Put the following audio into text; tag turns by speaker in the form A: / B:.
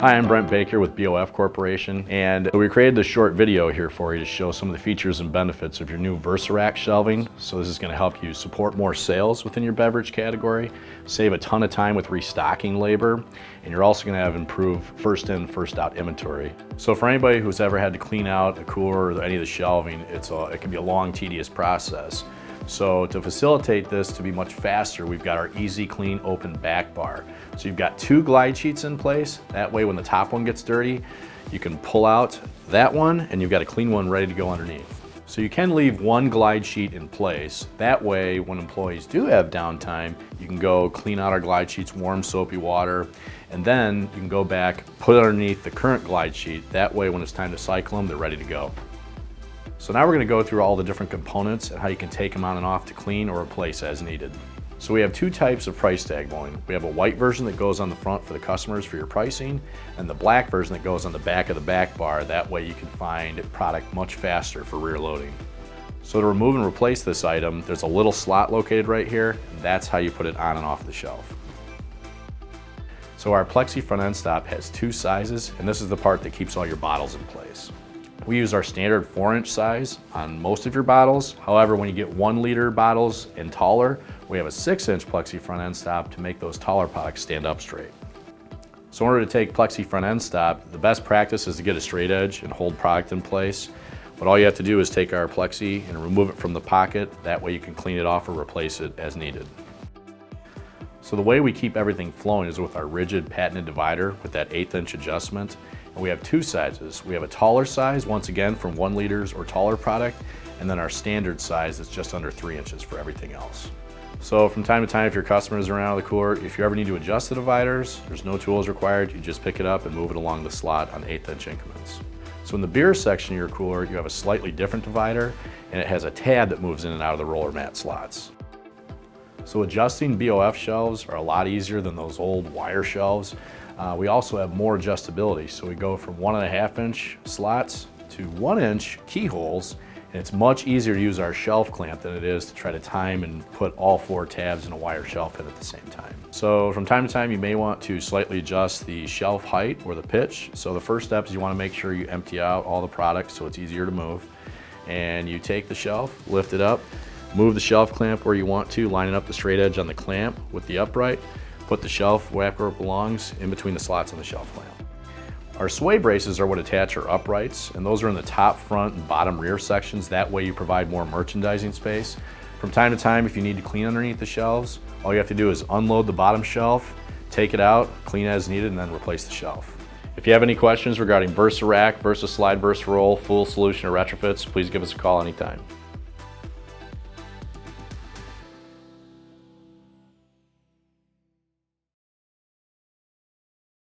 A: Hi, I'm Brent Baker with BOF Corporation, and we created this short video here for you to show some of the features and benefits of your new VersaRack shelving. So this is going to help you support more sales within your beverage category, save a ton of time with restocking labor, and you're also going to have improved first in, first out inventory. So for anybody who's ever had to clean out a cooler or any of the shelving, it can be a long, tedious process. So to facilitate this to be much faster, we've got our easy clean open back bar. So you've got two glide sheets in place. That way when the top one gets dirty, you can pull out that one and you've got a clean one ready to go underneath. So you can leave one glide sheet in place. That way when employees do have downtime, you can go clean out our glide sheets, warm soapy water, and then you can go back, put it underneath the current glide sheet. That way when it's time to cycle them, they're ready to go. So now we're going to go through all the different components and how you can take them on and off to clean or replace as needed. So we have two types of price tag mowing. We have a white version that goes on the front for the customers for your pricing, and the black version that goes on the back of the back bar. That way you can find product much faster for rear loading. So to remove and replace this item, there's a little slot located right here, and that's how you put it on and off the shelf. So our plexi front end stop has two sizes, and this is the part that keeps all your bottles in place. We use our standard 4-inch size on most of your bottles. However, when you get 1 liter bottles and taller, we have a 6-inch plexi front end stop to make those taller products stand up straight. So in order to take plexi front end stop, the best practice is to get a straight edge and hold product in place. But all you have to do is take our plexi and remove it from the pocket. That way you can clean it off or replace it as needed. So the way we keep everything flowing is with our rigid patented divider with that 1/8-inch adjustment. And we have two sizes. We have a taller size, once again, from 1 liters or taller product, and then our standard size that's just under 3 inches for everything else. So from time to time, if your customers are around the cooler, if you ever need to adjust the dividers, there's no tools required. You just pick it up and move it along the slot on 1/8-inch increments. So in the beer section of your cooler, you have a slightly different divider, and it has a tab that moves in and out of the roller mat slots. So adjusting BOF shelves are a lot easier than those old wire shelves. We also have more adjustability. So we go from 1.5-inch slots to 1-inch keyholes, and it's much easier to use our shelf clamp than it is to try to time and put all 4 tabs in a wire shelf in at the same time. So from time to time, you may want to slightly adjust the shelf height or the pitch. So the first step is you want to make sure you empty out all the products so it's easier to move. And you take the shelf, lift it up, move the shelf clamp where you want to, lining up the straight edge on the clamp with the upright. Put the shelf where it belongs in between the slots on the shelf clamp. Our sway braces are what attach our uprights, and those are in the top, front, and bottom rear sections. That way you provide more merchandising space. From time to time, if you need to clean underneath the shelves, all you have to do is unload the bottom shelf, take it out, clean as needed, and then replace the shelf. If you have any questions regarding VersaRack, VersaSlide, VersaRoll, full solution, or retrofits, please give us a call anytime.